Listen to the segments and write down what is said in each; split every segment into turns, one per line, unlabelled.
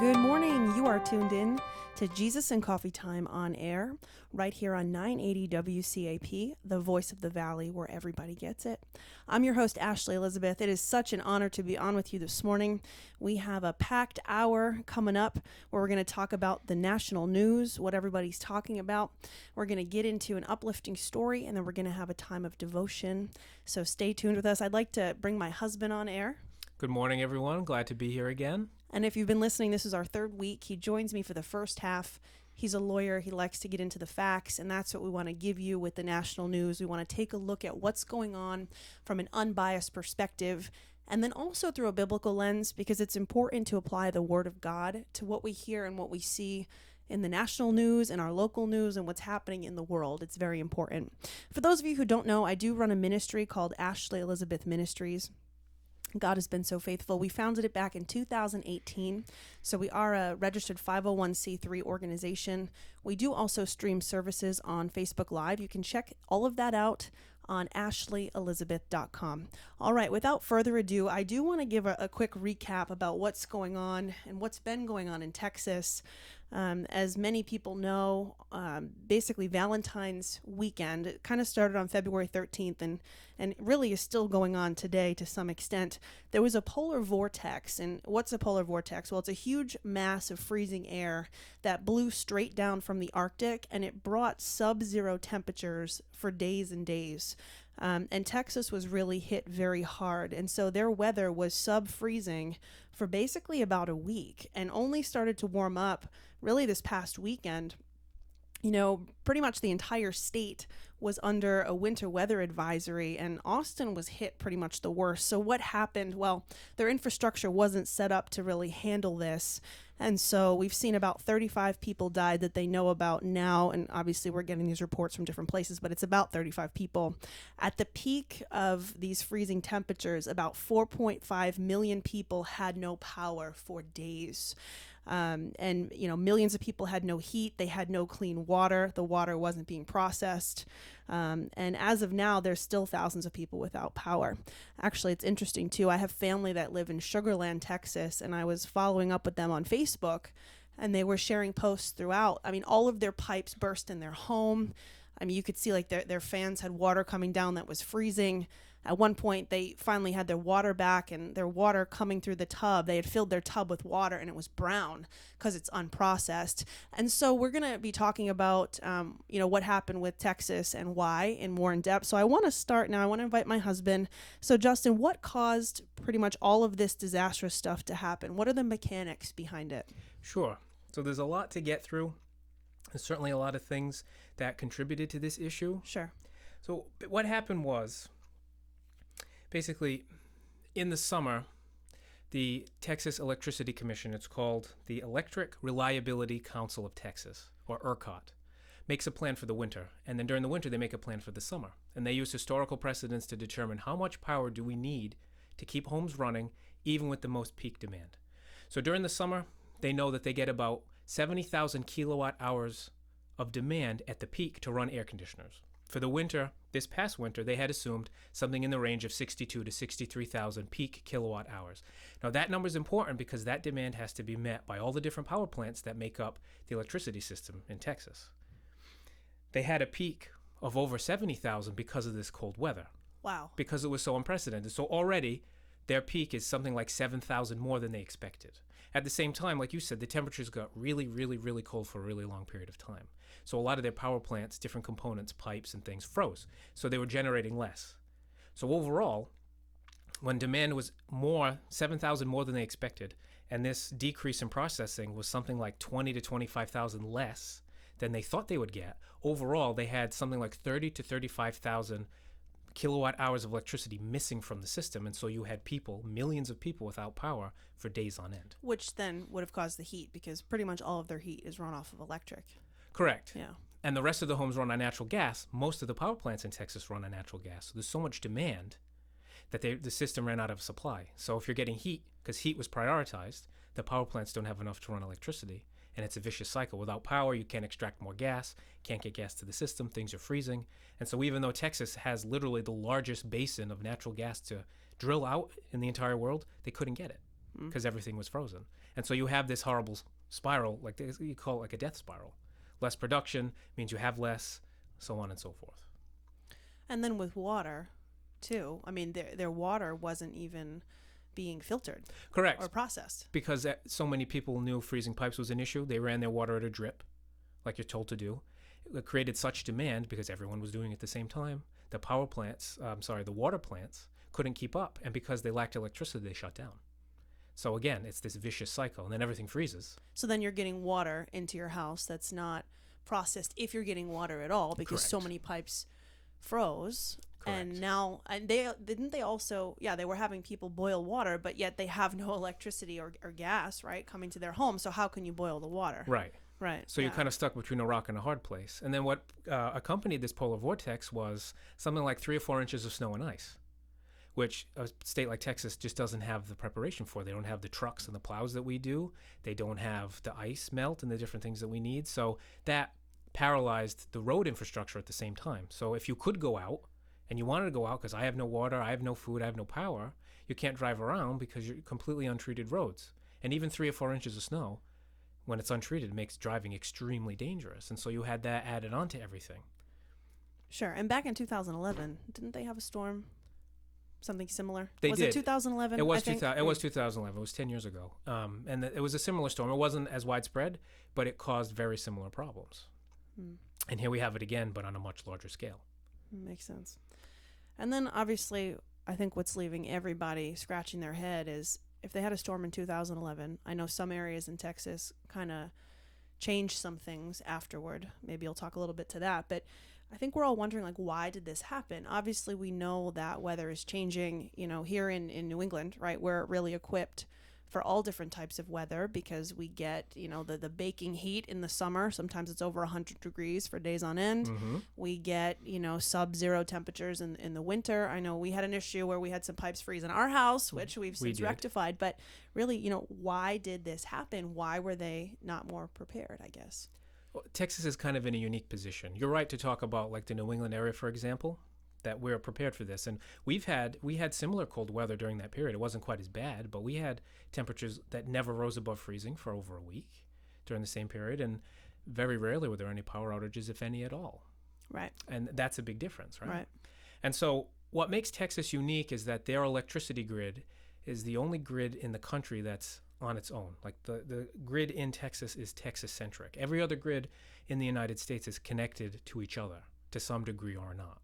Good morning. You are tuned in to Jesus and Coffee Time on air, right here on 980 WCAP, the voice of the valley where everybody gets it. I'm your host, Ashley Elizabeth. It is such an honor to be on with you this morning. We have a packed hour coming up where we're going to talk about the national news, what everybody's talking about. We're going to get into an uplifting story, and then we're going to have a time of devotion. So stay tuned with us. I'd like to bring my husband on air.
Good morning, everyone. Glad to be here again.
And if you've been listening, this is our third week. He joins me for the first half. He's a lawyer. He likes to get into the facts, and that's what we want to give you with the national news. We want to take a look at what's going on from an unbiased perspective, and then also through a biblical lens, because it's important to apply the Word of God to what we hear and what we see in the national news and our local news and what's happening in the world. It's very important. For those of you who don't know, I do run a ministry called Ashley Elizabeth Ministries. God has been so faithful. We founded it back in 2018. So we are a registered 501c3 organization. We do also stream services on Facebook Live. You can check all of that out on ashleyelizabeth.com. All right, without further ado, I do want to give a quick recap about what's going on and what's been going on in Texas. As many people know, basically Valentine's weekend, it kind of started on February 13th and really is still going on today to some extent. There was a polar vortex. And what's a polar vortex? Well, it's a huge mass of freezing air that blew straight down from the Arctic, and it brought sub-zero temperatures for days and days. And Texas was really hit very hard. And so their weather was sub-freezing for basically about a week and only started to warm up really this past weekend. You know, pretty much the entire state was under a winter weather advisory, and Austin was hit pretty much the worst. So what happened? Well, their infrastructure wasn't set up to really handle this. And so we've seen about 35 people died that they know about now. And obviously we're getting these reports from different places, but it's about 35 people. At the peak of these freezing temperatures, about 4.5 million people had no power for days. And, you know, millions of people had no heat. They had no clean water. The water wasn't being processed. And as of now, there's still thousands of people without power. Actually, it's interesting, too. I have family that live in Sugar Land, Texas, and I was following up with them on Facebook, and they were sharing posts throughout. I mean, all of their pipes burst in their home. I mean, you could see like their fans had water coming down that was freezing. At one point, they finally had their water back, and their water coming through the tub. They had filled their tub with water, and it was brown because it's unprocessed. And so we're going to be talking about, what happened with Texas and why in more in depth. So I want to start now. I want to invite my husband. So Justin, what caused pretty much all of this disastrous stuff to happen? What are the mechanics behind it?
Sure. So there's a lot to get through. There's certainly a lot of things that contributed to this issue.
Sure.
So what happened was, basically, in the summer, the Texas Electricity Commission, it's called the Electric Reliability Council of Texas, or ERCOT, makes a plan for the winter. And then during the winter, they make a plan for the summer. And they use historical precedents to determine how much power do we need to keep homes running, even with the most peak demand. So during the summer, they know that they get about 70,000 kilowatt hours of demand at the peak to run air conditioners. For the winter, this past winter, they had assumed something in the range of 62 to 63,000 peak kilowatt hours. Now that number is important because that demand has to be met by all the different power plants that make up the electricity system in Texas. They had a peak of over 70,000 because of this cold weather.
Wow.
Because it was so unprecedented. So already their peak is something like 7,000 more than they expected. At the same time, like you said, the temperatures got really, really, really cold for a really long period of time. So a lot of their power plants, different components, pipes and things froze. So they were generating less. So overall, when demand was more, 7,000 more than they expected, and this decrease in processing was something like 20 to 25,000 less than they thought they would get, overall they had something like 30 to 35,000 kilowatt hours of electricity missing from the system. And so you had people, millions of people without power for days on end.
Which then would have caused the heat, because pretty much all of their heat is run off of electric.
Correct.
Yeah.
And the rest of the homes run on natural gas. Most of the power plants in Texas run on natural gas. So there's so much demand that the system ran out of supply. So if you're getting heat, because heat was prioritized, the power plants don't have enough to run electricity. And it's a vicious cycle. Without power, you can't extract more gas, can't get gas to the system, things are freezing. And so even though Texas has literally the largest basin of natural gas to drill out in the entire world, they couldn't get it. because everything was frozen. And so you have this horrible spiral, like you call it like a death spiral. Less production means you have less, so on and so forth.
And then with water, too. I mean, their water wasn't even being filtered.
Correct.
Or processed.
Because so many people knew freezing pipes was an issue, they ran their water at a drip, like you're told to do. It created such demand because everyone was doing it at the same time. The the water plants couldn't keep up, and because they lacked electricity, they shut down. So again, it's this vicious cycle, and then everything freezes.
So then you're getting water into your house that's not processed, if you're getting water at all, because so many pipes froze.
Correct.
And they also they were having people boil water, but yet they have no electricity or gas, right, coming to their home. So how can you boil the water?
Right. So you're kind of stuck between a rock and a hard place. And then what accompanied this polar vortex was something like 3 or 4 inches of snow and ice, which a state like Texas just doesn't have the preparation for. They don't have the trucks and the plows that we do. They don't have the ice melt and the different things that we need. So that paralyzed the road infrastructure at the same time. So if you could go out and you wanted to go out because I have no water, I have no food, I have no power, you can't drive around because you're completely untreated roads. And even 3 or 4 inches of snow, when it's untreated, makes driving extremely dangerous. And so you had that added on to everything.
Sure. And back in 2011, didn't they have a storm? Something similar?
Was
it 2011?
It was 2011. It was 10 years ago. And it was a similar storm. It wasn't as widespread, but it caused very similar problems. And here we have it again, but on a much larger scale.
Makes sense. And then obviously, I think what's leaving everybody scratching their head is if they had a storm in 2011, I know some areas in Texas kind of changed some things afterward. Maybe you'll talk a little bit to that, but I think we're all wondering, like, why did this happen? Obviously, we know that weather is changing, here in New England, right? We're really equipped for all different types of weather because we get, the baking heat in the summer. Sometimes it's over 100 degrees for days on end.
Mm-hmm.
We get, sub-zero temperatures in the winter. I know we had an issue where we had some pipes freeze in our house, which we've since rectified. But really, why did this happen? Why were they not more prepared, I guess?
Well, Texas is kind of in a unique position. You're right to talk about like the New England area, for example, that we're prepared for this. And we had similar cold weather during that period. It wasn't quite as bad, but we had temperatures that never rose above freezing for over a week during the same period. And very rarely were there any power outages, if any at all.
Right.
And that's a big difference, right?
Right.
And so what makes Texas unique is that their electricity grid is the only grid in the country that's on its own. Like the grid in Texas is Texas-centric. Every other grid in the United States is connected to each other to some degree or not.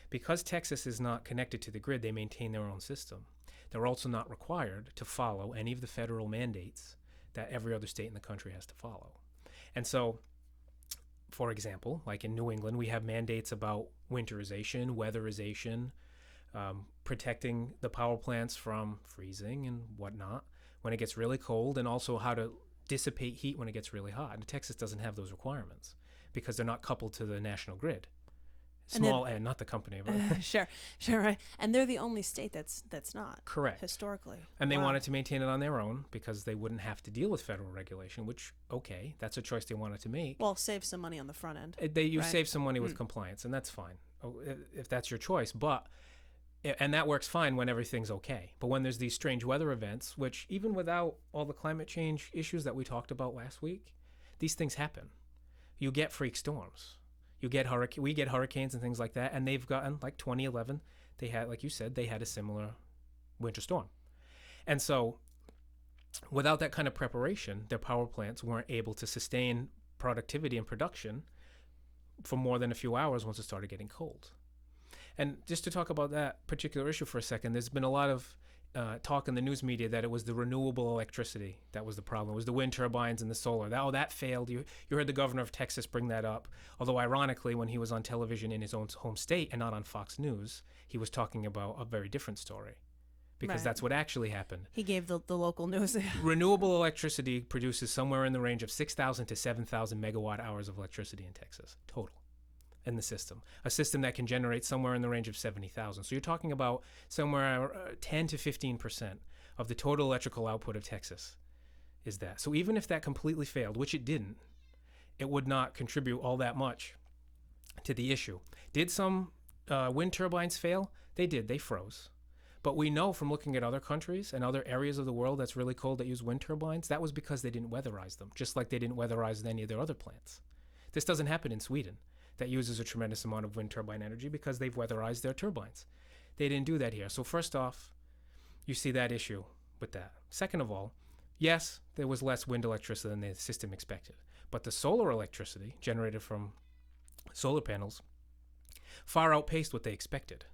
Because Texas is not connected to the grid, they maintain their own system. They're also not required to follow any of the federal mandates that every other state in the country has to follow. And so, for example, like in New England, we have mandates about winterization, weatherization, protecting the power plants from freezing and whatnot when it gets really cold, and also how to dissipate heat when it gets really hot. And Texas doesn't have those requirements because they're not coupled to the national grid. Small N, not the company. But
Sure, right. And they're the only state that's not.
Correct.
Historically.
And they wanted to maintain it on their own because they wouldn't have to deal with federal regulation, which, okay, that's a choice they wanted to make.
Well, save some money on the front end.
You save some money with compliance, and that's fine if that's your choice. And that works fine when everything's okay. But when there's these strange weather events, which even without all the climate change issues that we talked about last week, these things happen. You get freak storms. We get hurricanes and things like that, and they've gotten, like 2011, they had, like you said, they had a similar winter storm. And so without that kind of preparation, their power plants weren't able to sustain productivity and production for more than a few hours once it started getting cold. And just to talk about that particular issue for a second, there's been a lot of talk in the news media that it was the renewable electricity that was the problem. It was the wind turbines and the solar. That failed. You heard the governor of Texas bring that up. Although ironically, when he was on television in his own home state and not on Fox News, he was talking about a very different story. Because that's what actually happened.
He gave the local news.
Renewable electricity produces somewhere in the range of 6,000 to 7,000 megawatt hours of electricity in Texas, total. In the system, a system that can generate somewhere in the range of 70,000. So you're talking about somewhere 10 to 15% of the total electrical output of Texas is that. So even if that completely failed, which it didn't, it would not contribute all that much to the issue. Did some wind turbines fail? They did. They froze. But we know from looking at other countries and other areas of the world that's really cold that use wind turbines, that was because they didn't weatherize them, just like they didn't weatherize any of their other plants. This doesn't happen in Sweden, that uses a tremendous amount of wind turbine energy because they've weatherized their turbines. They didn't do that here. So first off, you see that issue with that. Second of all, yes, there was less wind electricity than the system expected. But the solar electricity generated from solar panels far outpaced what they expected,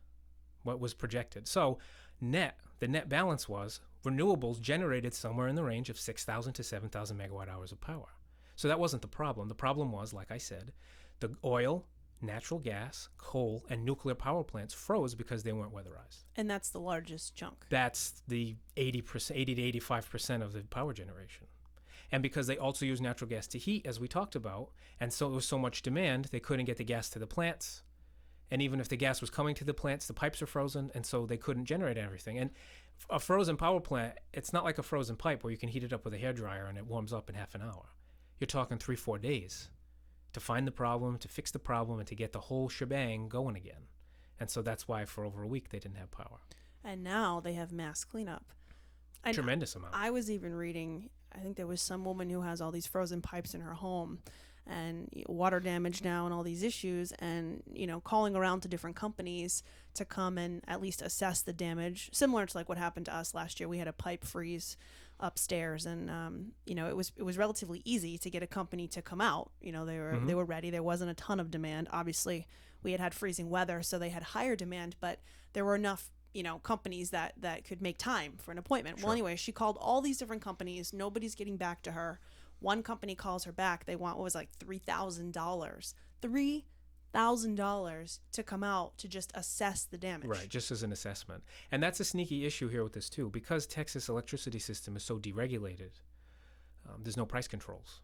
what was projected. So the net balance was renewables generated somewhere in the range of 6,000 to 7,000 megawatt hours of power. So that wasn't the problem. The problem was, like I said, the oil, natural gas, coal, and nuclear power plants froze because they weren't weatherized.
And that's the largest chunk.
That's the 80 to 85% of the power generation. And because they also use natural gas to heat, as we talked about, and so there was so much demand, they couldn't get the gas to the plants. And even if the gas was coming to the plants, the pipes are frozen, and so they couldn't generate everything. And a frozen power plant, it's not like a frozen pipe where you can heat it up with a hairdryer and it warms up in half an hour. You're talking 3-4 days to find the problem, to fix the problem, and to get the whole shebang going again. And so that's why for over a week they didn't have power.
And now they have mass cleanup. And
Tremendous amount.
I was even reading, I think there was some woman who has all these frozen pipes in her home and water damage now and all these issues, and calling around to different companies to come and at least assess the damage, similar to like what happened to us last year. We had a pipe freeze upstairs, and it was relatively easy to get a company to come out. They were ready. There wasn't a ton of demand. Obviously we had freezing weather, so they had higher demand, but there were enough companies that could make time for an appointment. Sure. Well, anyway, she called all these different companies. Nobody's getting back to her. One company calls her back. They want what was like $3,000 to come out to just assess the damage.
Right, just as an assessment. And that's a sneaky issue here with this too, because Texas electricity system is so deregulated. There's no price controls.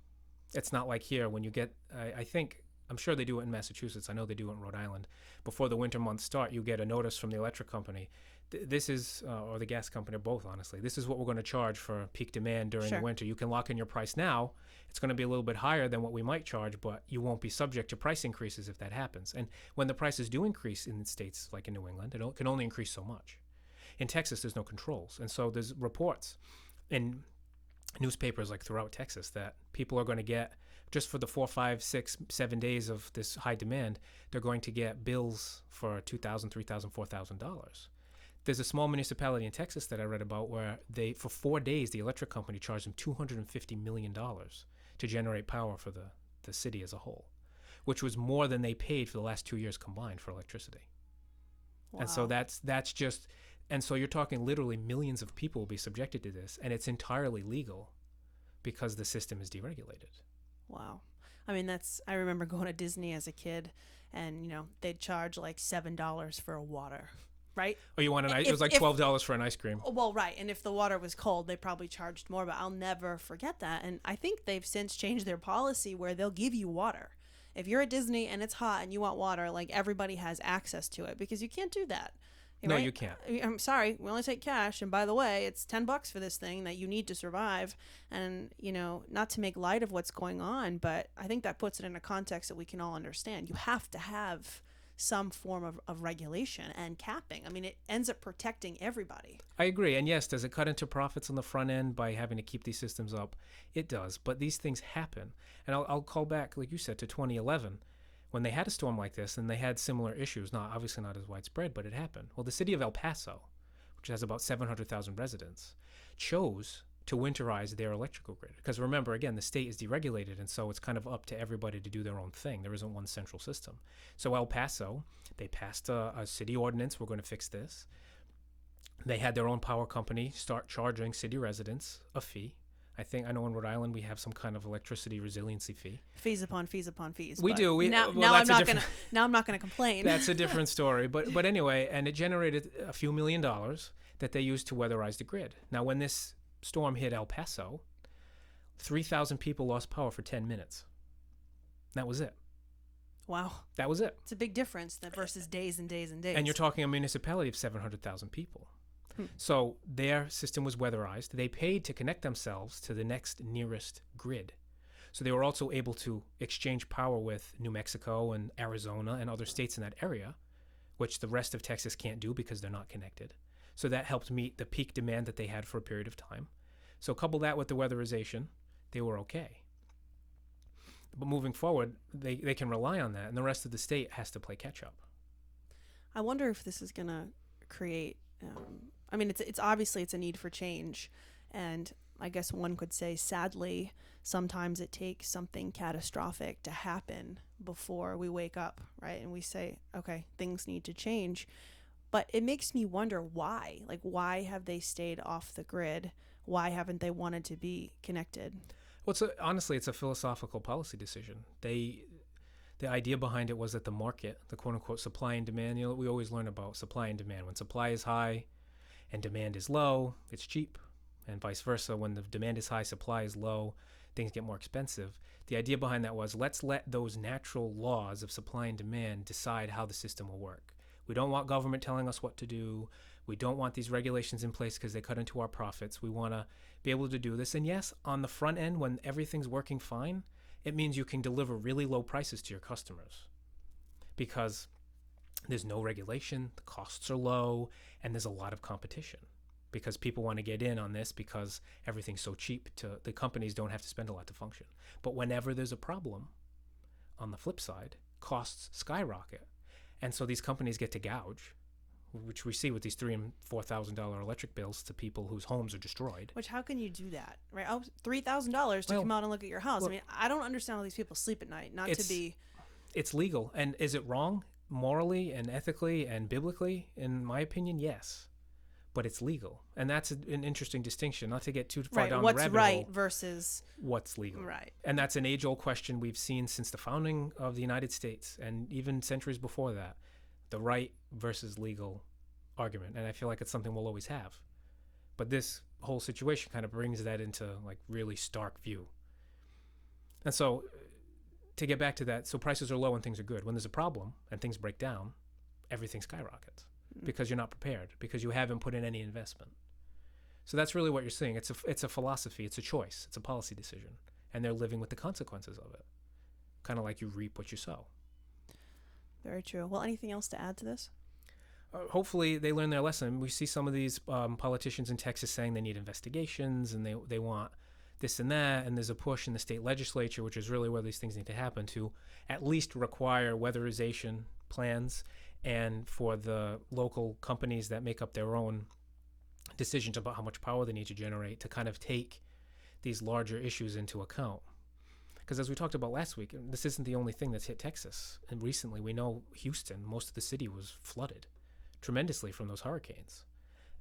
It's not like here when you get, I'm sure they do it in Massachusetts. I know they do it in Rhode Island. Before the winter months start, you get a notice from the electric company. This is, or the gas company, or both, honestly. This is what we're going to charge for peak demand during the winter. You can lock in your price now. It's going to be a little bit higher than what we might charge, but you won't be subject to price increases if that happens. And when the prices do increase in states like in New England, it can only increase so much. In Texas, there's no controls. And so there's reports in newspapers like throughout Texas that people are going to get, just for the 4, 5, 6, 7 days of this high demand, they're going to get bills for $2,000, $3,000, $4,000. There's a small municipality in Texas that I read about where for 4 days, the electric company charged them $250 million to generate power for the city as a whole, which was more than they paid for the last 2 years combined for electricity. Wow. And so that's just, and so you're talking literally millions of people will be subjected to this, and it's entirely legal because the system is deregulated.
Wow. I mean, I remember going to Disney as a kid, and they'd charge like $7 for a water. Right?
Oh, you want it was like $12 for an ice cream.
Well, right. And if the water was cold, they probably charged more, but I'll never forget that. And I think they've since changed their policy where they'll give you water. If you're at Disney and it's hot and you want water, like everybody has access to it, because you can't do that.
No, you can't.
I'm sorry. We only take cash. And by the way, it's $10 for this thing that you need to survive. And, not to make light of what's going on, but I think that puts it in a context that we can all understand. You have to have some form of regulation and capping. I mean, it ends up protecting everybody.
I agree. And yes, does it cut into profits on the front end by having to keep these systems up? It does. But these things happen. And I'll call back, like you said, to 2011, when they had a storm like this and they had similar issues. Obviously not as widespread, but it happened. Well, the city of El Paso, which has about 700,000 residents, chose to winterize their electrical grid. Because remember, again, the state is deregulated, and so it's kind of up to everybody to do their own thing. There isn't one central system. So El Paso, they passed a city ordinance, we're going to fix this. They had their own power company start charging city residents a fee. I know in Rhode Island we have some kind of electricity resiliency fee. Fees upon fees upon fees.
We do. Now I'm not gonna complain.
That's a different story. But anyway, and it generated a few $1 million that they used to weatherize the grid. Now, when this storm hit El Paso, 3,000 people lost power for 10 minutes. That was it.
Wow.
That was it.
It's a big difference versus days and days and days.
And you're talking a municipality of 700,000 people. So their system was weatherized. They paid to connect themselves to the next nearest grid. So they were also able to exchange power with New Mexico and Arizona and other states in that area, which the rest of Texas can't do because they're not connected. So that helped meet the peak demand that they had for a period of time. So couple that with the weatherization, they were okay. But moving forward, they can rely on that, and the rest of the state has to play catch up.
I wonder if this is going to create, I mean, it's obviously it's a need for change. And I guess one could say, sadly, sometimes it takes something catastrophic to happen before we wake up, right? And we say, okay, things need to change. But it makes me wonder why. Like, why have they stayed off the grid? Why haven't they wanted to be connected?
Well, honestly, it's a philosophical policy decision. The idea behind it was that the market, the quote-unquote supply and demand, we always learn about supply and demand. When supply is high and demand is low, it's cheap, and vice versa. When the demand is high, supply is low, things get more expensive. The idea behind that was, let's let those natural laws of supply and demand decide how the system will work. We don't want government telling us what to do. We don't want these regulations in place because they cut into our profits. We want to be able to do this. And yes, on the front end, when everything's working fine, it means you can deliver really low prices to your customers because there's no regulation, the costs are low, and there's a lot of competition because people want to get in on this because everything's so cheap. The companies don't have to spend a lot to function. But whenever there's a problem, on the flip side, costs skyrocket. And so these companies get to gouge, which we see with these $3,000 and $4,000 electric bills to people whose homes are destroyed.
Which, how can you do that, right? Oh, $3,000 to come out and look at your house. I mean, I don't understand how these people sleep at night.
It's legal. And is it wrong morally and ethically and biblically? In my opinion, yes. But it's legal. And that's an interesting distinction, not to get too far down the rabbit hole.
What's right versus
what's legal.
Right.
And that's an age-old question we've seen since the founding of the United States and even centuries before that. The right versus legal argument. And I feel like it's something we'll always have. But this whole situation kind of brings that into like really stark view. And so to get back to that, so prices are low and things are good. When there's a problem and things break down, everything skyrockets because you're not prepared, because you haven't put in any investment. So that's really what you're seeing. It's a philosophy. It's a choice. It's a policy decision. And they're living with the consequences of it. Kind of like you reap what you sow.
Very true. Well, anything else to add to this?
Hopefully they learn their lesson. We see some of these politicians in Texas saying they need investigations and they want this and that, and there's a push in the state legislature, which is really where these things need to happen, to at least require weatherization plans and for the local companies that make up their own decisions about how much power they need to generate to kind of take these larger issues into account. Because as we talked about last week, this isn't the only thing that's hit Texas. And recently, we know Houston, most of the city was flooded tremendously from those hurricanes.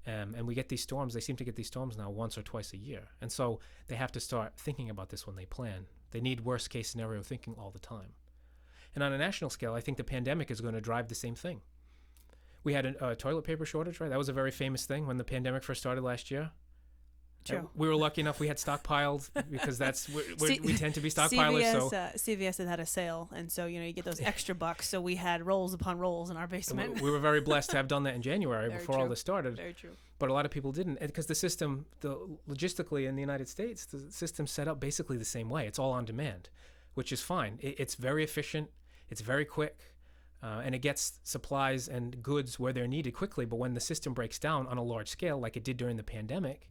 And we get these storms. They seem to get these storms now once or twice a year. And so they have to start thinking about this when they plan. They need worst case scenario thinking all the time. And on a national scale, I think the pandemic is going to drive the same thing. We had a toilet paper shortage, right? That was a very famous thing when the pandemic first started last year.
True.
We were lucky enough we had stockpiled because we tend to be stockpilers.
CVS had a sale, and so you get those extra bucks. So we had rolls upon rolls in our basement.
We were very blessed to have done that in January before all this started.
Very true.
But a lot of people didn't, because the system, logistically in the United States, the system's set up basically the same way. It's all on demand, which is fine. It's very efficient. It's very quick. And it gets supplies and goods where they're needed quickly. But when the system breaks down on a large scale, like it did during the pandemic,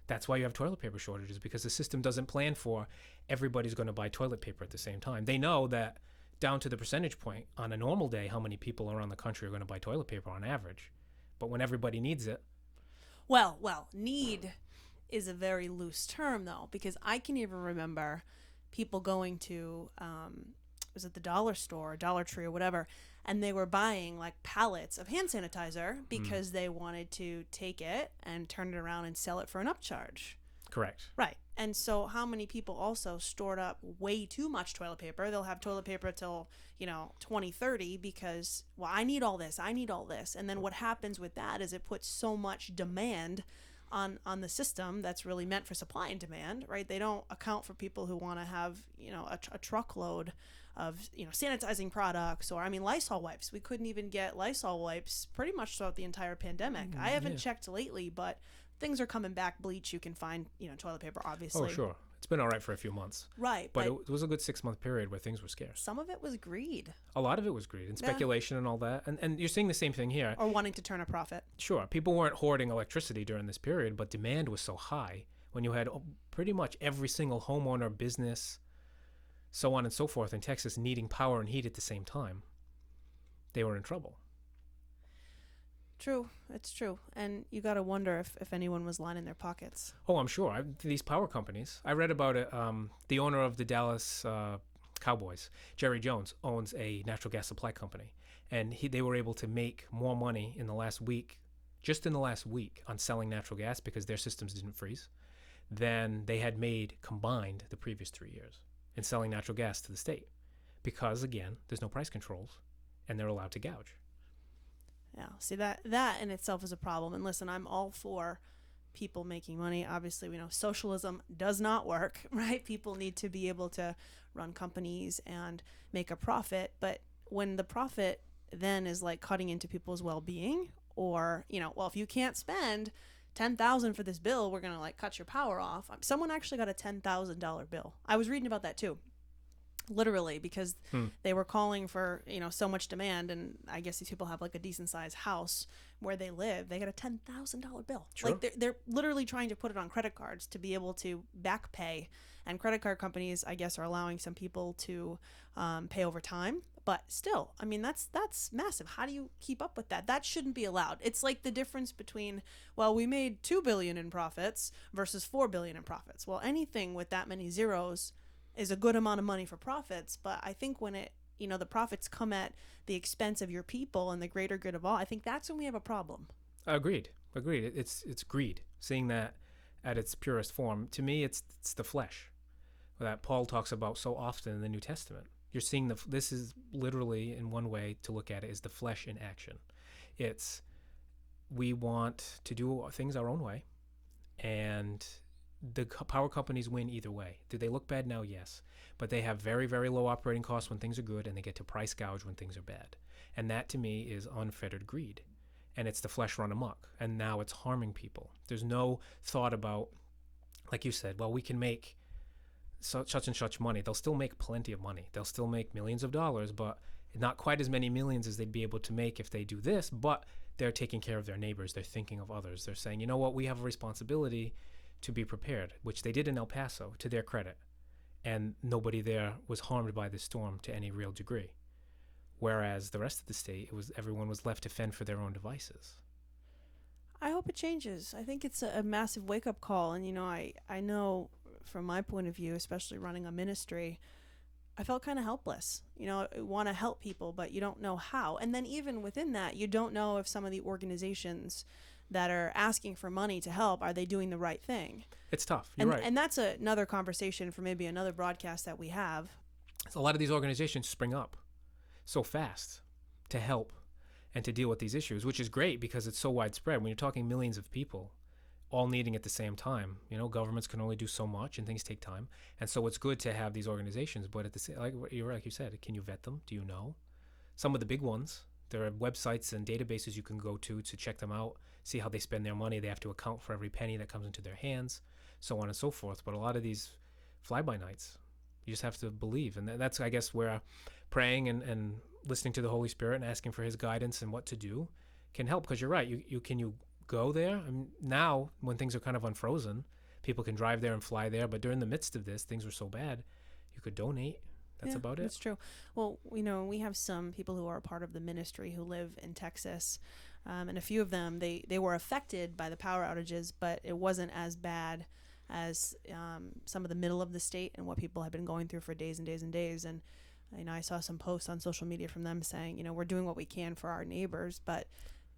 that's why you have toilet paper shortages, because the system doesn't plan for everybody's going to buy toilet paper at the same time. They know that down to the percentage point on a normal day, how many people around the country are going to buy toilet paper on average. But when everybody needs it.
Well, need is a very loose term, though, because I can even remember people going to, was it the dollar store, Dollar Tree or whatever, and they were buying like pallets of hand sanitizer because they wanted to take it and turn it around and sell it for an upcharge.
Correct.
Right. And so how many people also stored up way too much toilet paper? They'll have toilet paper till, 2030 because, well, I need all this. And then what happens with that is it puts so much demand on the system that's really meant for supply and demand, right? They don't account for people who want to have, a truckload of, sanitizing products or, Lysol wipes. We couldn't even get Lysol wipes pretty much throughout the entire pandemic. I haven't checked lately, but things are coming back. Bleach, you can find, toilet paper, obviously.
Oh, sure. It's been all right for a few months.
Right.
But it was a good 6-month period where things were scarce.
Some of it was greed.
A lot of it was greed and speculation and all that. And you're seeing the same thing here.
Or wanting to turn a profit.
Sure. People weren't hoarding electricity during this period, but demand was so high when you had pretty much every single homeowner, business, so on and so forth in Texas needing power and heat at the same time. They were in trouble.
True. It's true. And you got to wonder if anyone was lining their pockets.
Oh, I'm sure. These power companies, I read about it. The owner of the Dallas Cowboys, Jerry Jones, owns a natural gas supply company. And they were able to make more money in the last week, just in the last week, on selling natural gas because their systems didn't freeze, than they had made combined the previous 3 years in selling natural gas to the state. Because, again, there's no price controls, and they're allowed to gouge.
Yeah. See, that in itself is a problem. And listen, I'm all for people making money. Obviously, we know socialism does not work, right? People need to be able to run companies and make a profit. But when the profit then is like cutting into people's well-being, or, well, if you can't spend $10,000 for this bill, we're going to like cut your power off. Someone actually got a $10,000 bill. I was reading about that too. Literally, because they were calling for, so much demand, and I guess these people have like a decent sized house where they live. They got a $10,000 bill.
Sure.
Like they're literally trying to put it on credit cards to be able to back pay, and credit card companies, I guess, are allowing some people to pay over time. But still, I mean, that's massive. How do you keep up with that? That shouldn't be allowed. It's like the difference between, well, we made $2 billion in profits versus $4 billion in profits. Well, anything with that many zeros is a good amount of money for profits. But I think when the profits come at the expense of your people and the greater good of all, I think that's when we have a problem.
Agreed. It's greed. Seeing that at its purest form, to me, it's the flesh that Paul talks about so often in the New Testament. You're seeing this is literally, in one way to look at it, is the flesh in action. It's, we want to do things our own way, and the power companies win either way. Do they look bad now? Yes. But they have very, very low operating costs when things are good, and they get to price gouge when things are bad. And that, to me, is unfettered greed. And it's the flesh run amok. And now it's harming people. There's no thought about, like you said, well, we can make such and such money. They'll still make plenty of money. They'll still make millions of dollars, but not quite as many millions as they'd be able to make if they do this. But they're taking care of their neighbors. They're thinking of others. They're saying, you know what, we have a responsibility to be prepared, which they did in El Paso, to their credit. And nobody there was harmed by the storm to any real degree. Whereas the rest of the state, everyone was left to fend for their own devices.
I hope it changes. I think it's a massive wake-up call. And, I know from my point of view, especially running a ministry, I felt kind of helpless. I want to help people, but you don't know how. And then even within that, you don't know if some of the organizations that are asking for money to help, are they doing the right thing?
It's tough. You're right.
And that's another conversation for maybe another broadcast that we have.
A lot of these organizations spring up so fast to help and to deal with these issues, which is great because it's so widespread. When you're talking millions of people all needing at the same time, governments can only do so much and things take time. And so it's good to have these organizations, but at the same, like you said, can you vet them? Do you know? Some of the big ones, there are websites and databases you can go to check them out, see how they spend their money. They have to account for every penny that comes into their hands, so on and so forth. But a lot of these fly-by-nights, you just have to believe. And that's, I guess, where praying and listening to the Holy Spirit and asking for his guidance and what to do can help. Because you're right, you go there? I mean, now, when things are kind of unfrozen, people can drive there and fly there. But during the midst of this, things were so bad, you could donate. That's about it.
That's true. Well, we have some people who are a part of the ministry who live in Texas. And a few of them, they were affected by the power outages, but it wasn't as bad as some of the middle of the state and what people have been going through for days and days and days. And I saw some posts on social media from them saying, we're doing what we can for our neighbors, but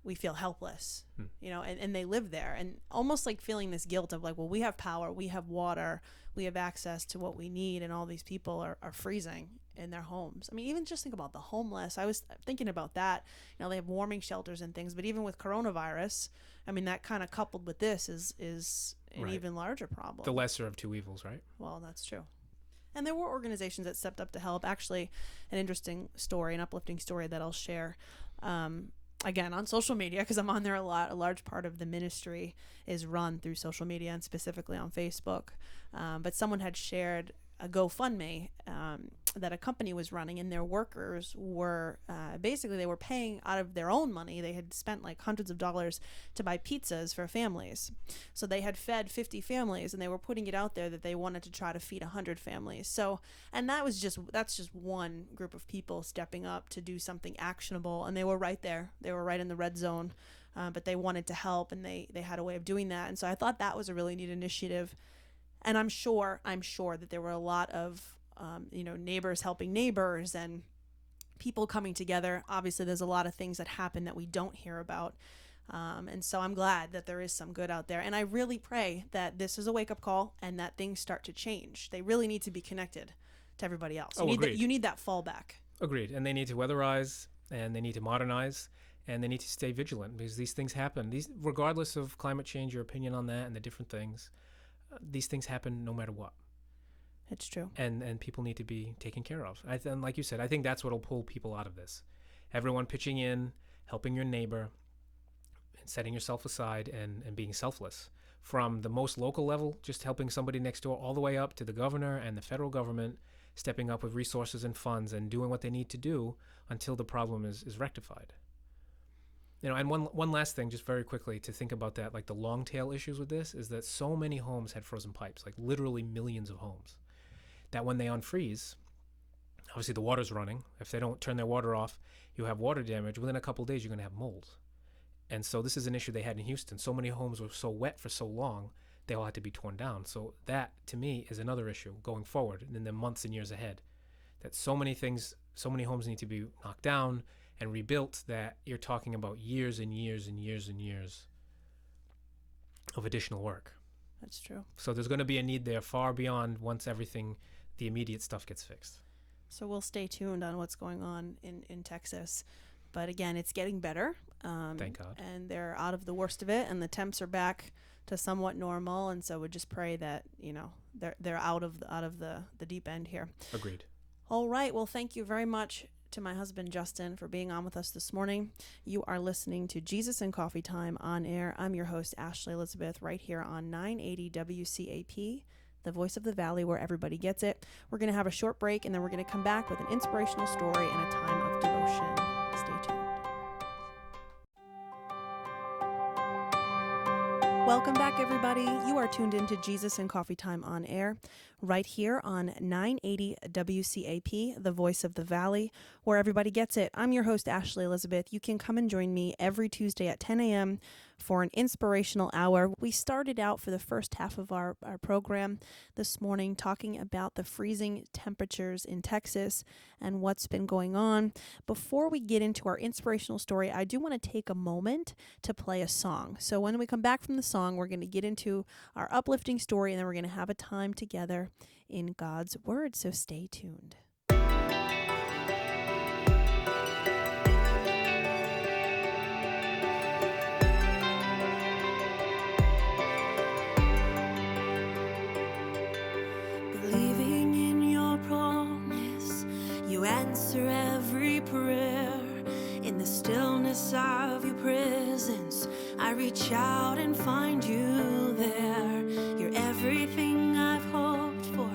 we feel helpless, and they live there, and almost like feeling this guilt of like, well, we have power, we have water, we have access to what we need, and all these people are freezing in their homes. I mean, even just think about the homeless. I was thinking about that. They have warming shelters and things, but even with coronavirus, I mean, that kind of coupled with this is an even larger problem.
The lesser of two evils, right?
Well, that's true. And there were organizations that stepped up to help. Actually, an interesting story, an uplifting story that I'll share. again, on social media, because I'm on there a lot. A large part of the ministry is run through social media and specifically on Facebook. But someone had shared a GoFundMe that a company was running, and their workers were basically, they were paying out of their own money. They had spent like hundreds of dollars to buy pizzas for families. So they had fed 50 families, and they were putting it out there that they wanted to try to feed 100 families. So, and that's just one group of people stepping up to do something actionable, and they were right there. They were right in the red zone, but they wanted to help, and they had a way of doing that. And so I thought that was a really neat initiative. And I'm sure that there were a lot of, neighbors helping neighbors and people coming together. Obviously, there's a lot of things that happen that we don't hear about. And so I'm glad that there is some good out there. And I really pray that this is a wake-up call and that things start to change. They really need to be connected to everybody else. You need that fallback.
Agreed. And they need to weatherize, and they need to modernize, and they need to stay vigilant, because these things happen. Regardless of climate change, your opinion on that and the different things, these things happen no matter what.
It's true.
And people need to be taken care of. And like you said, I think that's what will pull people out of this. Everyone pitching in, helping your neighbor, and setting yourself aside and being selfless. From the most local level, just helping somebody next door, all the way up to the governor and the federal government, stepping up with resources and funds and doing what they need to do until the problem is rectified. And one last thing, just very quickly, to think about that, like the long tail issues with this, is that so many homes had frozen pipes, like literally millions of homes, that when they unfreeze, obviously the water's running. If they don't turn their water off, you have water damage. Within a couple of days, you're going to have mold. And so this is an issue they had in Houston. So many homes were so wet for so long, they all had to be torn down. So that, to me, is another issue going forward in the months and years ahead, that so many homes need to be knocked down and rebuilt, that you're talking about years and years and years and years of additional work.
That's true.
So there's going to be a need there far beyond once the immediate stuff gets fixed.
So we'll stay tuned on what's going on in Texas. But again, it's getting better.
Thank God.
And they're out of the worst of it, and the temps are back to somewhat normal. And so we just pray that, they're out of the deep end here.
Agreed.
All right. Well, thank you very much to my husband, Justin, for being on with us this morning. You are listening to Jesus and Coffee Time on air. I'm your host, Ashley Elizabeth, right here on 980 WCAP, the voice of the valley, where everybody gets it. We're going to have a short break, and then we're going to come back with an inspirational story and a time of devotion. Stay tuned. Welcome back, everybody. You are tuned into Jesus and Coffee Time on air, right here on 980 WCAP, the voice of the valley, where everybody gets it. I'm your host, Ashley Elizabeth. You can come and join me every Tuesday at 10 a.m. for an inspirational hour. We started out for the first half of our program this morning talking about the freezing temperatures in Texas and what's been going on. Before we get into our inspirational story, I do want to take a moment to play a song. So when we come back from the song, we're going to get into our uplifting story, and then we're going to have a time together in God's Word. So stay tuned.
Believing in your promise, you answer every prayer. In the stillness of your presence, I reach out and find you there. You're everything I've hoped for.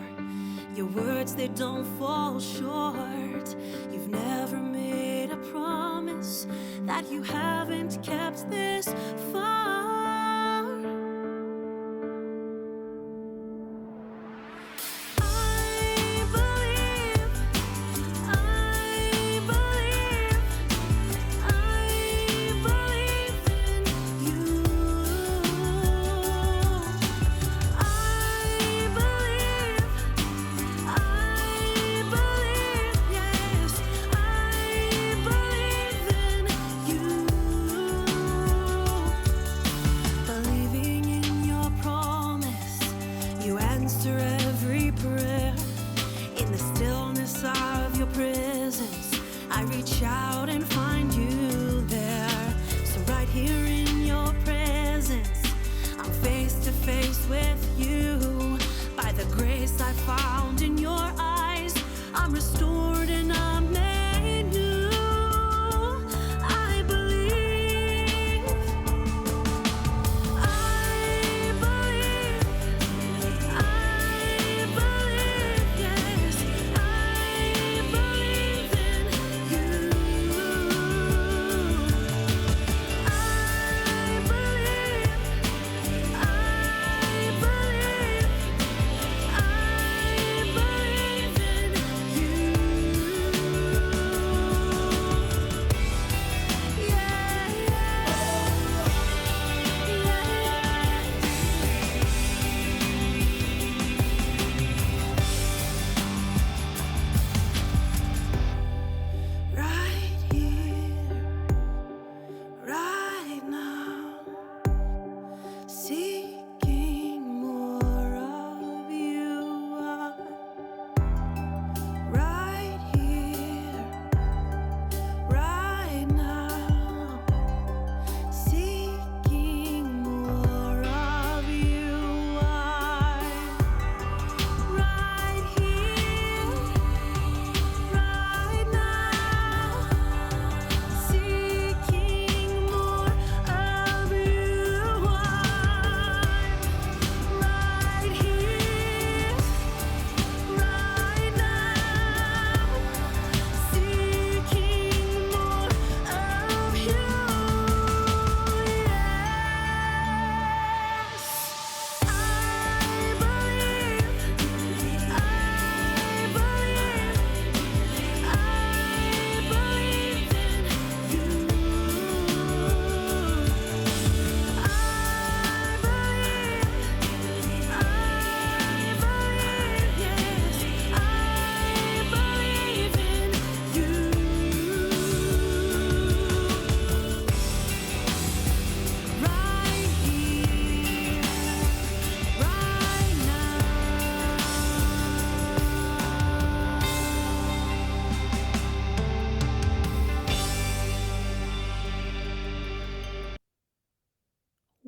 Your words, they don't fall short. You've never made a promise that you haven't kept this far. Restored and I'm made new. I believe.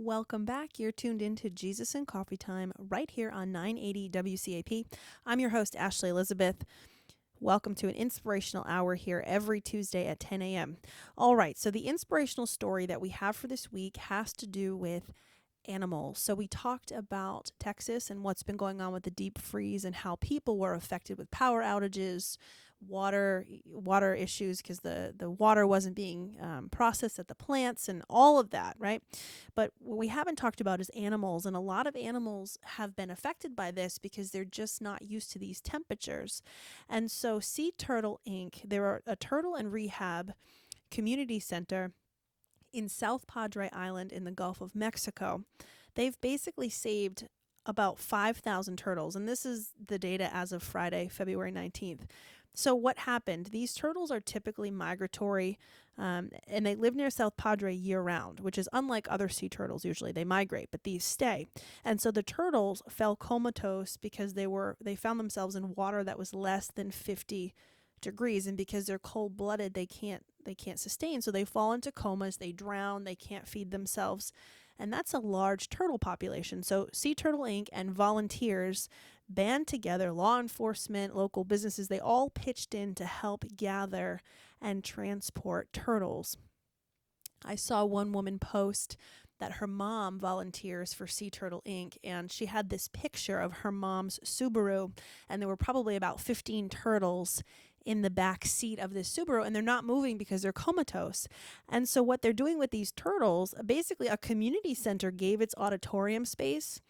Welcome back. You're tuned in to Jesus and Coffee Time right here on 980 WCAP. I'm your host, Ashley Elizabeth. Welcome to an inspirational hour here every Tuesday at 10 a.m. All right, so the inspirational story that we have for this week has to do with animals. So we talked about Texas and what's been going on with the deep freeze and how people were affected with power outages, water issues because the water wasn't being processed at the plants and all of that, right? But what we haven't talked about is animals, and a lot of animals have been affected by this because they're just not used to these temperatures. And so Sea Turtle Inc., they're a turtle and rehab community center in South Padre Island in the Gulf of Mexico. They've basically saved about 5,000 turtles, and this is the data as of Friday, February 19th. So what happened? These turtles are typically migratory, and they live near South Padre year-round, which is unlike other sea turtles. Usually they migrate, but these stay. And so the turtles fell comatose because they found themselves in water that was less than 50 degrees, and because they're cold-blooded, they can't sustain. So they fall into comas, they drown, they can't feed themselves, and that's a large turtle population. So Sea Turtle Inc. and volunteers band together, law enforcement, local businesses, they all pitched in to help gather and transport turtles. I saw one woman post that her mom volunteers for Sea Turtle Inc., and she had this picture of her mom's Subaru, and there were probably about 15 turtles in the back seat of this Subaru, and they're not moving because they're comatose. And so what they're doing with these turtles, basically a community center gave its auditorium space,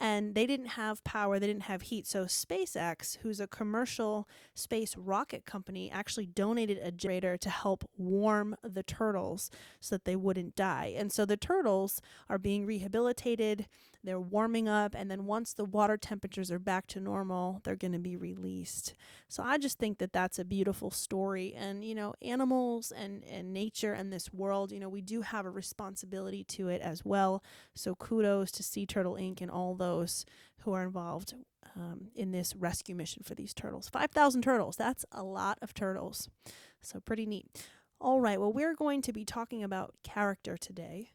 and they didn't have power, they didn't have heat. So SpaceX, who's a commercial space rocket company, actually donated a generator to help warm the turtles so that they wouldn't die. And so the turtles are being rehabilitated, they're warming up, and then once the water temperatures are back to normal, they're going to be released. So I just think that that's a beautiful story. And, animals and nature and this world, we do have a responsibility to it as well. So kudos to Sea Turtle Inc. and all those who are involved in this rescue mission for these turtles. 5,000 turtles, that's a lot of turtles. So pretty neat. All right, well, we're going to be talking about character today.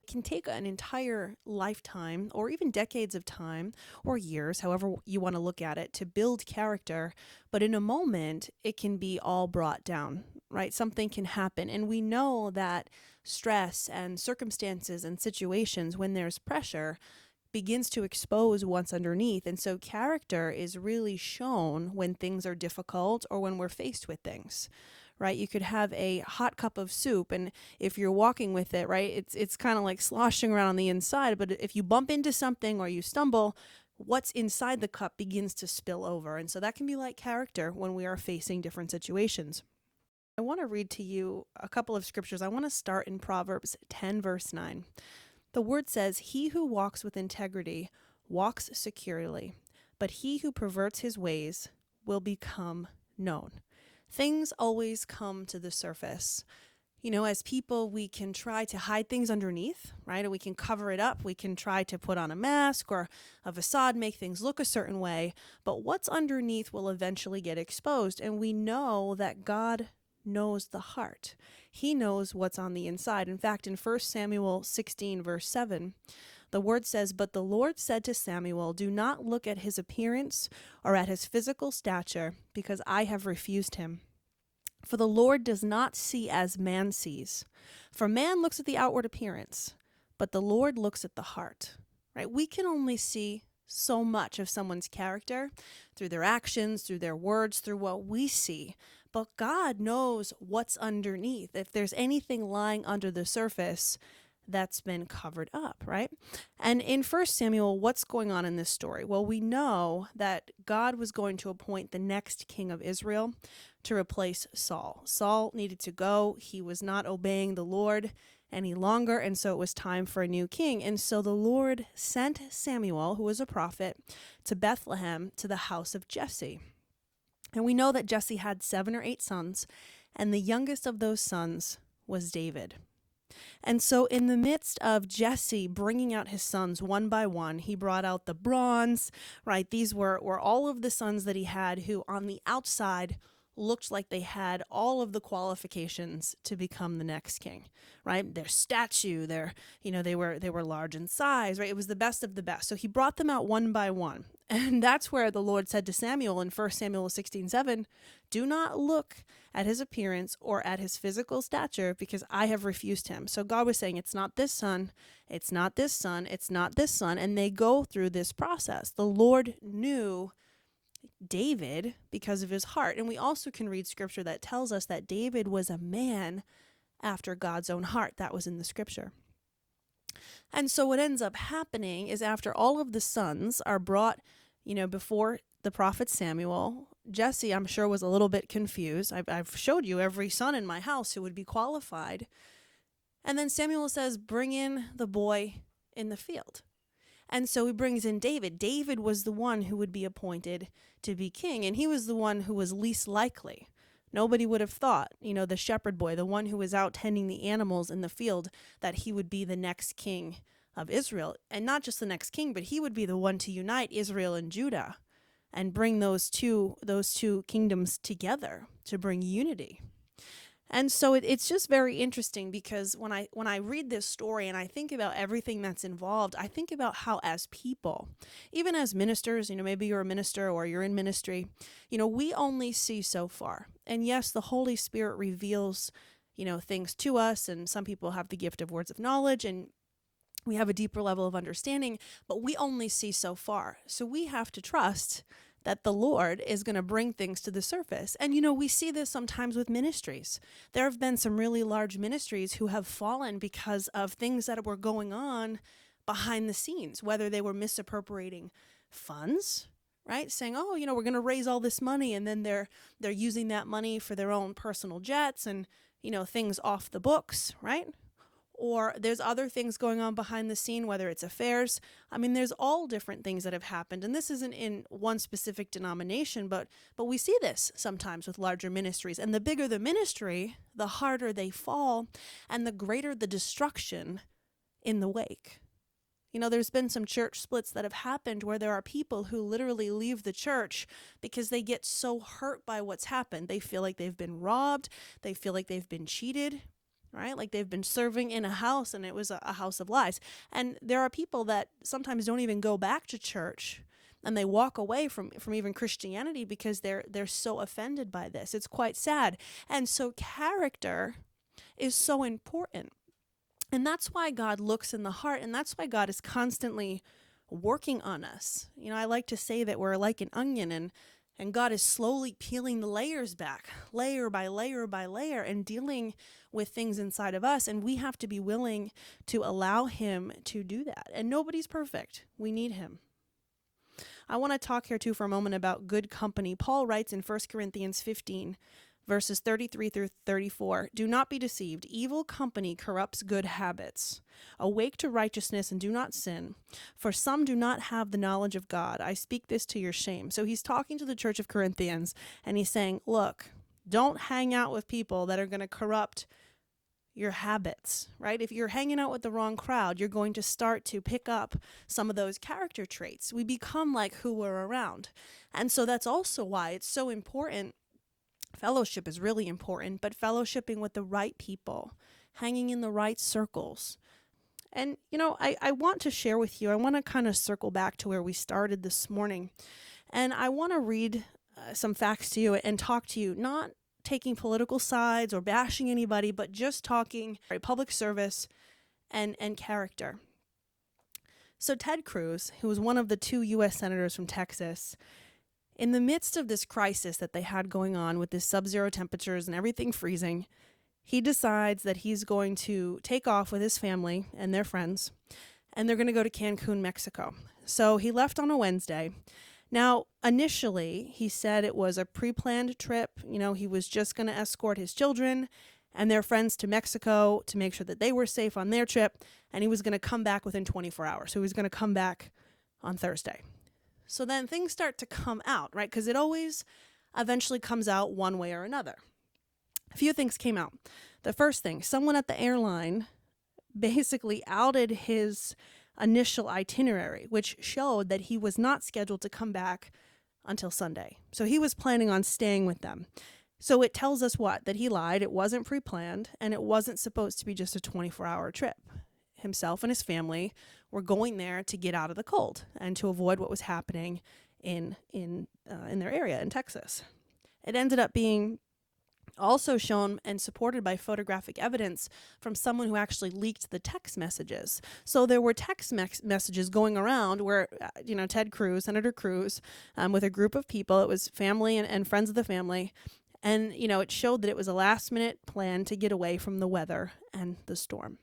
Can take an entire lifetime or even decades of time or years, however you want to look at it, to build character. But in a moment, it can be all brought down, right? Something can happen. And we know that stress and circumstances and situations, when there's pressure, begins to expose what's underneath. And so character is really shown when things are difficult or when we're faced with things. Right? You could have a hot cup of soup, and if you're walking with it, right, it's kind of like sloshing around on the inside, but if you bump into something or you stumble, what's inside the cup begins to spill over. And so that can be like character when we are facing different situations. I want to read to you a couple of scriptures. I want to start in Proverbs 10, verse 9. The word says, "He who walks with integrity walks securely, but he who perverts his ways will become known." Things always come to the surface. As people, we can try to hide things underneath, right? Or we can cover it up. We can try to put on a mask or a facade, make things look a certain way. But what's underneath will eventually get exposed. And we know that God knows the heart. He knows what's on the inside. In fact, in 1 Samuel 16, verse 7, the word says, "But the Lord said to Samuel, do not look at his appearance or at his physical stature, because I have refused him. For the Lord does not see as man sees. For man looks at the outward appearance, but the Lord looks at the heart." Right? We can only see so much of someone's character through their actions, through their words, through what we see. But God knows what's underneath. If there's anything lying under the surface, that's been covered up, right? And in 1 Samuel, what's going on in this story? Well, we know that God was going to appoint the next king of Israel to replace Saul. Saul needed to go. He was not obeying the Lord any longer, and so it was time for a new king. And so the Lord sent Samuel, who was a prophet, to Bethlehem, to the house of Jesse. And we know that Jesse had 7 or 8 sons, and the youngest of those sons was David. And so in the midst of Jesse bringing out his sons one by one, he brought out the bronze, right? These were all of the sons that he had who on the outside looked like they had all of the qualifications to become the next king, right? Their statue, they were large in size, right? It was the best of the best. So he brought them out one by one. And that's where the Lord said to Samuel in 1 Samuel 16:7, do not look at his appearance or at his physical stature, because I have refused him. So God was saying, it's not this son, it's not this son, it's not this son. And they go through this process. The Lord knew David because of his heart. And we also can read scripture that tells us that David was a man after God's own heart. That was in the scripture. And so what ends up happening is after all of the sons are brought, before the prophet Samuel, Jesse, I'm sure, was a little bit confused. I've showed you every son in my house who would be qualified. And then Samuel says, bring in the boy in the field. And so he brings in David. David was the one who would be appointed to be king, and he was the one who was least likely. Nobody would have thought, the shepherd boy, the one who was out tending the animals in the field, that he would be the next king of Israel. And not just the next king, but he would be the one to unite Israel and Judah and bring those two kingdoms together to bring unity. And so it's just very interesting, because when I read this story and I think about everything that's involved, I think about how as people, even as ministers, maybe you're a minister or you're in ministry, we only see so far. And yes, the Holy Spirit reveals, things to us, and some people have the gift of words of knowledge, and we have a deeper level of understanding, but we only see so far. So we have to trust that the Lord is going to bring things to the surface. And, we see this sometimes with ministries. There have been some really large ministries who have fallen because of things that were going on behind the scenes, whether they were misappropriating funds, right? Saying, oh, we're going to raise all this money, and then they're using that money for their own personal jets and, things off the books, right? Or there's other things going on behind the scene, whether it's affairs. I mean, there's all different things that have happened. And this isn't in one specific denomination, but we see this sometimes with larger ministries. And the bigger the ministry, the harder they fall, and the greater the destruction in the wake. There's been some church splits that have happened where there are people who literally leave the church because they get so hurt by what's happened. They feel like they've been robbed. They feel like they've been cheated. Right? Like they've been serving in a house and it was a house of lies. And there are people that sometimes don't even go back to church, and they walk away from even Christianity because they're so offended by this. It's quite sad. And so character is so important. And that's why God looks in the heart, and that's why God is constantly working on us. I like to say that we're like an onion, and God is slowly peeling the layers back, layer by layer by layer, and dealing with things inside of us. And we have to be willing to allow him to do that. And nobody's perfect. We need him. I want to talk here too for a moment about good company. Paul writes in 1 Corinthians 15, verses 33 through 34, do not be deceived. Evil company corrupts good habits. Awake to righteousness and do not sin, for some do not have the knowledge of God. I speak this to your shame. So he's talking to the church of Corinthians, and he's saying, look, don't hang out with people that are going to corrupt your habits, right? If you're hanging out with the wrong crowd, you're going to start to pick up some of those character traits. We become like who we're around. And so that's also why it's so important. Fellowship is really important, but fellowshipping with the right people, hanging in the right circles. And, I want to share with you, I want to kind of circle back to where we started this morning. And I want to read some facts to you and talk to you, not taking political sides or bashing anybody, but just talking public service and character. So Ted Cruz, who was one of the 2 U.S. senators from Texas, in the midst of this crisis that they had going on with this sub-zero temperatures and everything freezing, he decides that he's going to take off with his family and their friends, and they're going to go to Cancun, Mexico. So he left on a Wednesday. Now, initially, he said it was a pre-planned trip. He was just going to escort his children and their friends to Mexico to make sure that they were safe on their trip, and he was going to come back within 24 hours. So he was going to come back on Thursday. So then things start to come out, right? Because it always eventually comes out one way or another. A few things came out. The first thing, someone at the airline basically outed his initial itinerary, which showed that he was not scheduled to come back until Sunday. So he was planning on staying with them. So it tells us what? That he lied, it wasn't pre-planned, and it wasn't supposed to be just a 24-hour trip. Himself and his family were going there to get out of the cold and to avoid what was happening in their area in Texas. It ended up being also shown and supported by photographic evidence from someone who actually leaked the text messages. So there were text messages going around where, Ted Cruz, Senator Cruz, with a group of people, it was family and friends of the family, and, it showed that it was a last-minute plan to get away from the weather and the storm.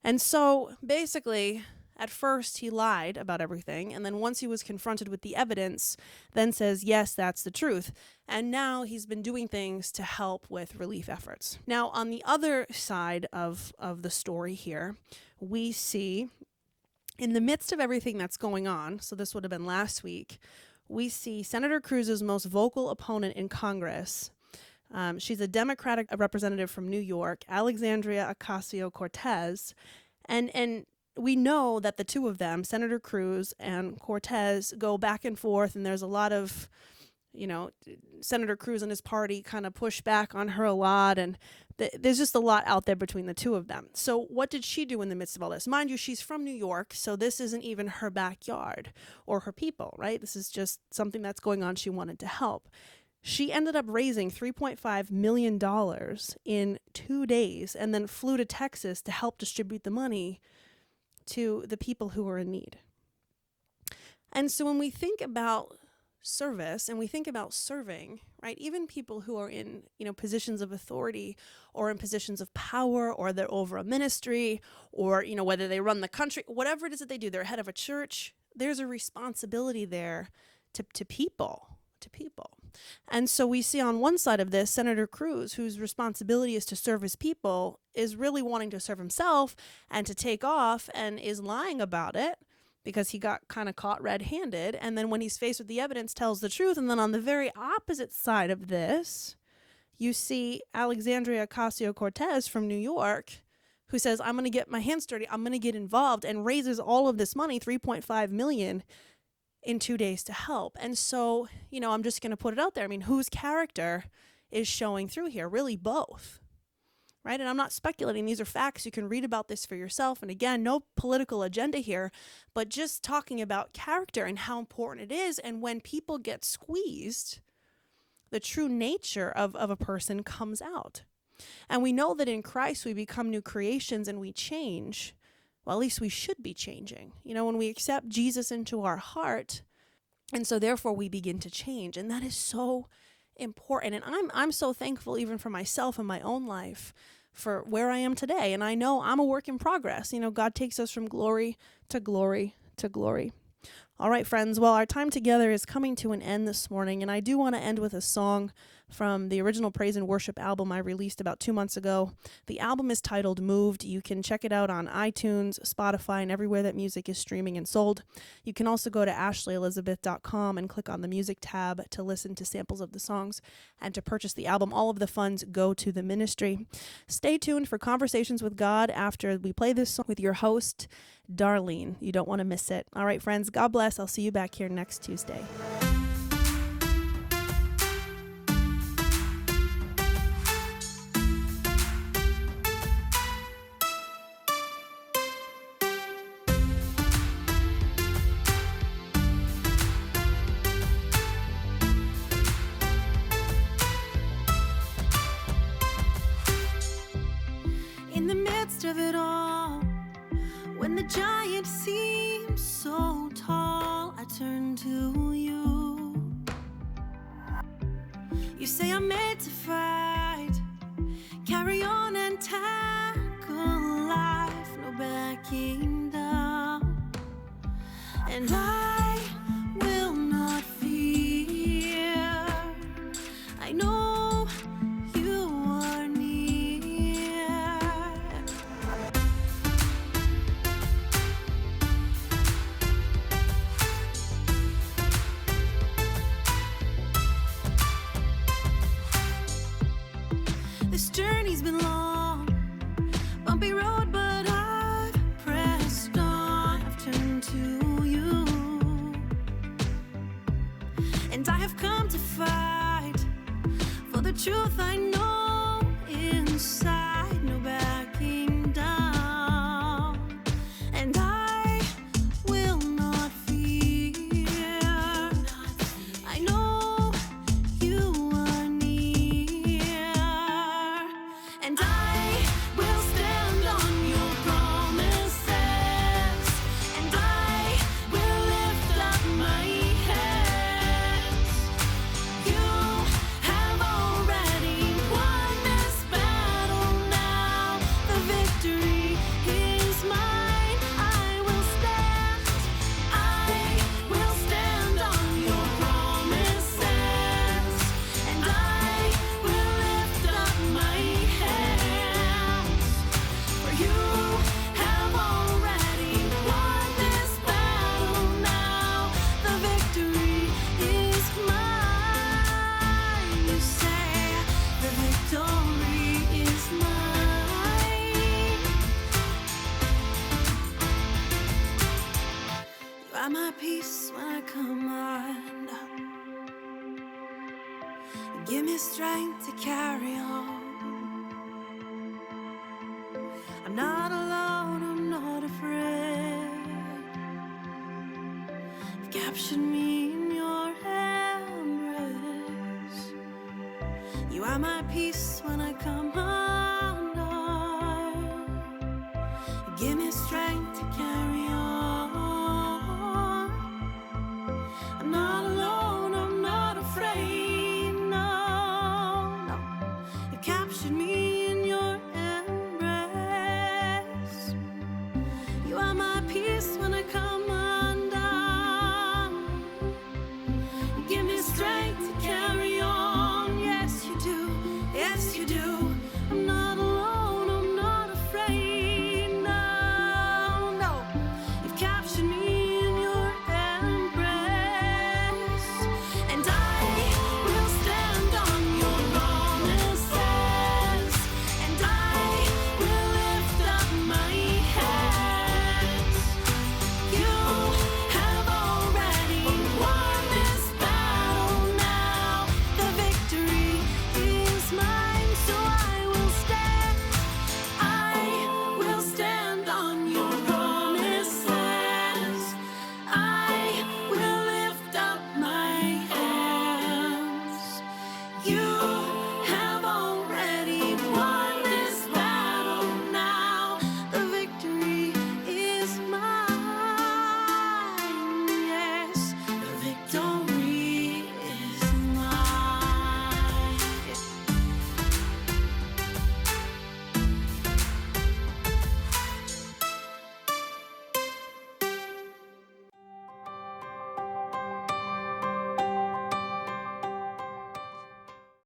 And so, basically, at first he lied about everything, and then once he was confronted with the evidence, then says, yes, that's the truth. And now he's been doing things to help with relief efforts. Now, on the other side of the story here, we see, in the midst of everything that's going on, so this would have been last week, we see Senator Cruz's most vocal opponent in Congress. She's a Democratic representative from New York, Alexandria Ocasio-Cortez, and we know that the two of them, Senator Cruz and Cortez, go back and forth, and there's a lot of, Senator Cruz and his party kind of push back on her a lot, and there's just a lot out there between the two of them. So what did she do in the midst of all this? Mind you, she's from New York, so this isn't even her backyard or her people, right? This is just something that's going on. She wanted to help. She ended up raising $3.5 million in 2 days and then flew to Texas to help distribute the money to the people who were in need. And so when we think about service and we think about serving, right, even people who are in, positions of authority or in positions of power, or they're over a ministry, or, whether they run the country, whatever it is that they do, they're head of a church, there's a responsibility there to people. And so we see on one side of this, Senator Cruz, whose responsibility is to serve his people, is really wanting to serve himself and to take off, and is lying about it because he got kind of caught red-handed. And then when he's faced with the evidence, tells the truth. And then on the very opposite side of this, you see Alexandria Ocasio-Cortez from New York, who says, I'm going to get my hands dirty, I'm going to get involved, and raises all of this money, $3.5 million, in 2 days to help. And so, I'm just going to put it out there. I mean, whose character is showing through here? Really both, right? And I'm not speculating. These are facts. You can read about this for yourself. And again, no political agenda here, but just talking about character and how important it is. And when people get squeezed, the true nature of a person comes out. And we know that in Christ we become new creations and we change. Well, at least we should be changing. When we accept Jesus into our heart, and so therefore we begin to change. And that is so important. And I'm so thankful even for myself in my own life for where I am today. And I know I'm a work in progress. God takes us from glory to glory to glory. All right, friends. Well, our time together is coming to an end this morning, and I do want to end with a song from the original Praise and Worship album I released about 2 months ago. The album is titled Moved. You can check it out on iTunes, Spotify, and everywhere that music is streaming and sold. You can also go to ashleyelizabeth.com and click on the music tab to listen to samples of the songs and to purchase the album. All of the funds go to the ministry. Stay tuned for Conversations with God after we play this song with your host, Darlene. You don't want to miss it. All right, friends, God bless. I'll see you back here next Tuesday.
In the midst of it all, when the giant seems so tall, I turn to you. You say I'm made to fight, carry on and tackle life, no backing down. And I will not fear. I know you are near. This journey's been long, bumpy road, but I've pressed on. I've turned to you, and I have come to fight truth I know inside, no backing down. And I will not fear. I know you are near. And I will stand on your promises. And I will lift up my hands. You have already won this battle now. The victory is mine. I will stand on your promises. And I will lift up my hands. For you have already won this battle now. The victory is mine. You say the victory is mine. You are my peace when I come undone. You give me strength to carry on. I'm not alone, I'm not afraid. You've captured me in your embrace. You are my peace when I come undone. You give me strength to carry